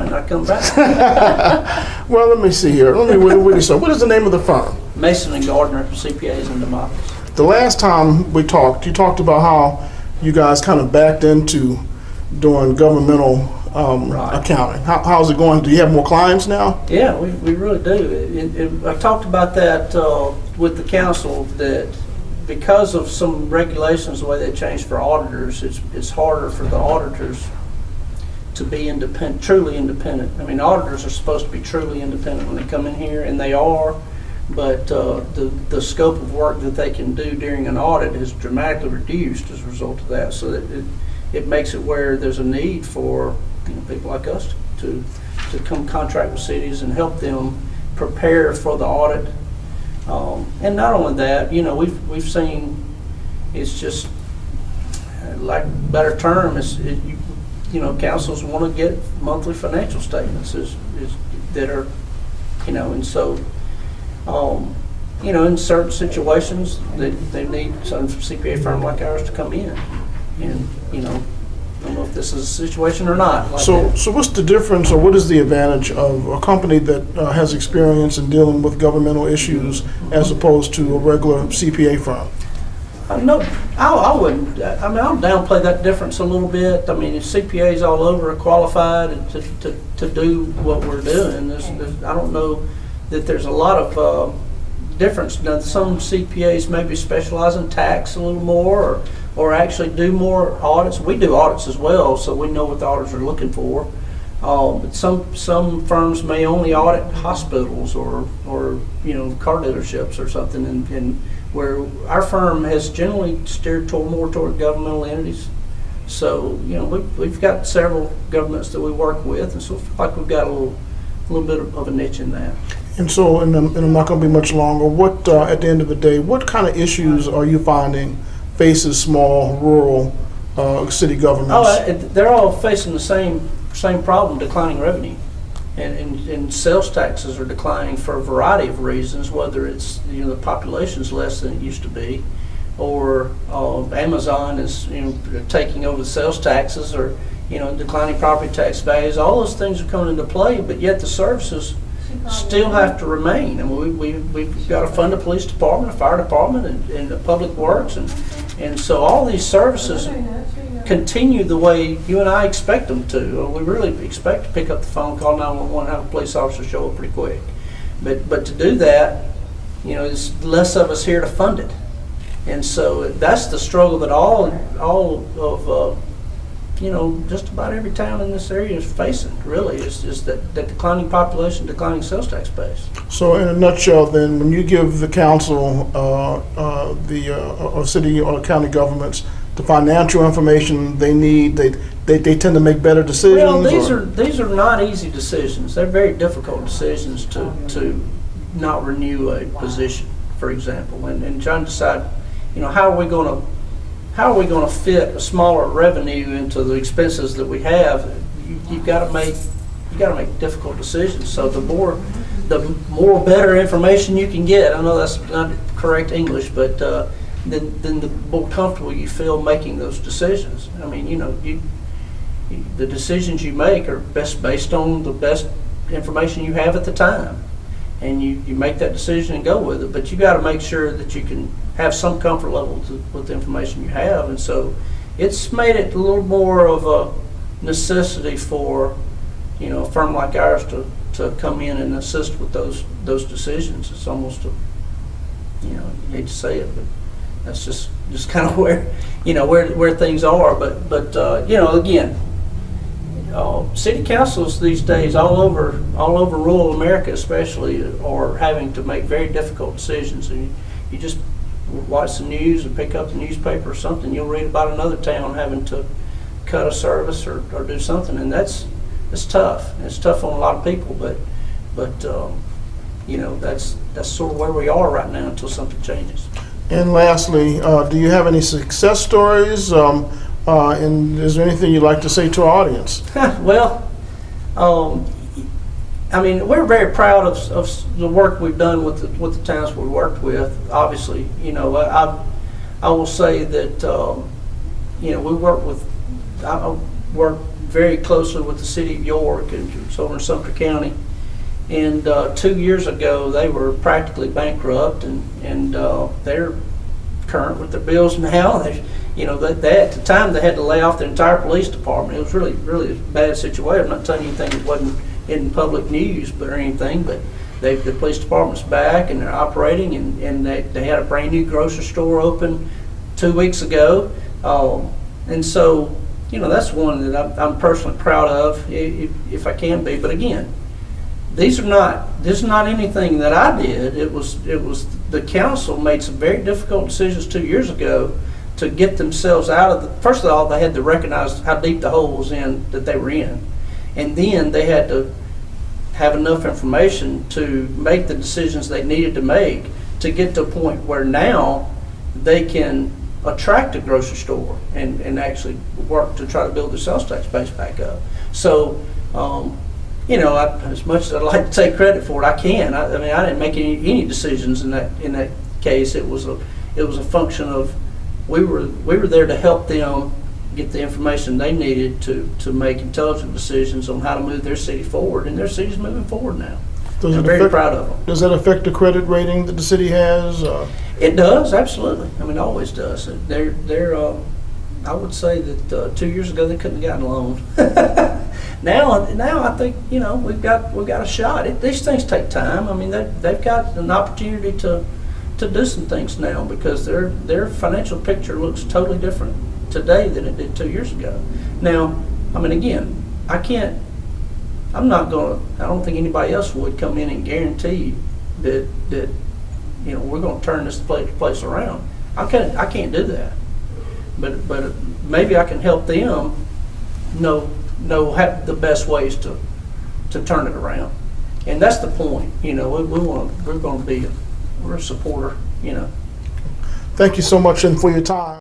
might not come back. Well, let me see here. What is the name of the firm? Mason and Gardner CPAs in Demopolis. The last time we talked, you talked about how you guys kind of backed into doing governmental Right. accounting. How's it going? Do you have more clients now? Yeah, we really do. I talked about that with the council, that because of some regulations, the way they changed for auditors, it's harder for the auditors to be independent, truly independent. I mean, auditors are supposed to be truly independent when they come in here, and they are, but the scope of work that they can do during an audit is dramatically reduced as a result of that. So that it makes it where there's a need for people like us to come contract with cities and help them prepare for the audit. And not only that, we've seen, it's just like better term is councils want to get monthly financial statements that are, and so in certain situations they need some CPA firm like ours to come in, and I don't know if this is a situation or not. Like so what's the difference, or what is the advantage of a company that has experience in dealing with governmental issues as opposed to a regular CPA firm? No, I wouldn't. I mean, I'll downplay that difference a little bit. I mean, if CPAs all over are qualified to do what we're doing, I don't know that there's a lot of difference. Now, some CPAs maybe specialize in tax a little more, or actually do more audits. We do audits as well, so we know what the auditors are looking for. But some firms may only audit hospitals or car dealerships or something, and where our firm has generally steered more toward governmental entities. So we've got several governments that we work with, and so I feel like we've got a little bit of a niche in that. And so, and I'm not going to be much longer. What at the end of the day, what kind of issues are you finding faces small rural city governments? They're all facing the same problem: declining revenue, and sales taxes are declining for a variety of reasons. Whether it's the population's less than it used to be, or Amazon is taking over the sales taxes, or declining property tax values. All those things are coming into play, but yet the services still have to remain. And we've got to fund a police department, a fire department, and the public works, and so all these services continue the way you and I expect them to. We really expect to pick up the phone, call 911, and have a police officer show up pretty quick. But to do that, there's less of us here to fund it, and so that's the struggle that all of just about every town in this area is facing. Really, is that declining population, declining sales tax base. So, in a nutshell, then, when you give the council, or city or county governments the financial information they need, they tend to make better decisions. Well, these are not easy decisions. They're very difficult decisions to not renew a position, for example, and trying to decide, how are we going to fit a smaller revenue into the expenses that we have. You've got to make difficult decisions. So the more better information you can get, I know that's not correct English, but then the more comfortable you feel making those decisions. I mean, the decisions you make are best based on the best information you have at the time, and you make that decision and go with it. But you got to make sure that you can have some comfort level with the information you have, and so it's made it a little more of a necessity for a firm like ours to come in and assist with those decisions. It's almost you hate to say it, but that's just kind of where things are. But again, city councils these days all over rural America especially are having to make very difficult decisions, and you just watch the news or pick up the newspaper or something, you'll read about another town having to cut a service or do something, and it's tough. It's tough on a lot of people, but that's sort of where we are right now until something changes. And lastly, do you have any success stories? And is there anything you'd like to say to our audience? Well, I mean, we're very proud of the work we've done with the towns we worked with. Obviously, I will say that we work with. I work very closely with the city of York, and it's over in Sumter County. And 2 years ago, they were practically bankrupt, and they're current with their bills now. They at the time they had to lay off the entire police department. It was really a bad situation. I'm not telling you anything that wasn't in public news, or anything, but the police department's back and they're operating, and they had a brand new grocery store open 2 weeks ago, and so that's one that I'm personally proud of, if I can be. But again, this is not anything that I did. It was the council made some very difficult decisions 2 years ago to get themselves out of the. First of all, they had to recognize how deep the hole was in that they were in, and then they had to have enough information to make the decisions they needed to make to get to a point where now they can attract a grocery store and actually work to try to build the sales tax base back up. So, as much as I'd like to take credit for it, I can't. I mean, I didn't make any decisions in that case. It was a function of we were there to help them get the information they needed to make intelligent decisions on how to move their city forward, and their city's moving forward now. I'm very proud of them. Does that affect the credit rating that the city has? It does, absolutely. I mean, it always does. I would say that 2 years ago they couldn't have gotten a loan. Now I think we've got a shot. These things take time. I mean, they've got an opportunity to do some things now, because their financial picture looks totally different today than it did 2 years ago. Now, I mean, again, I don't think anybody else would come in and guarantee that we're going to turn this place around. I can't do that. But maybe I can help them know the best ways to turn it around. And that's the point. We're a supporter. Thank you so much, and for your time.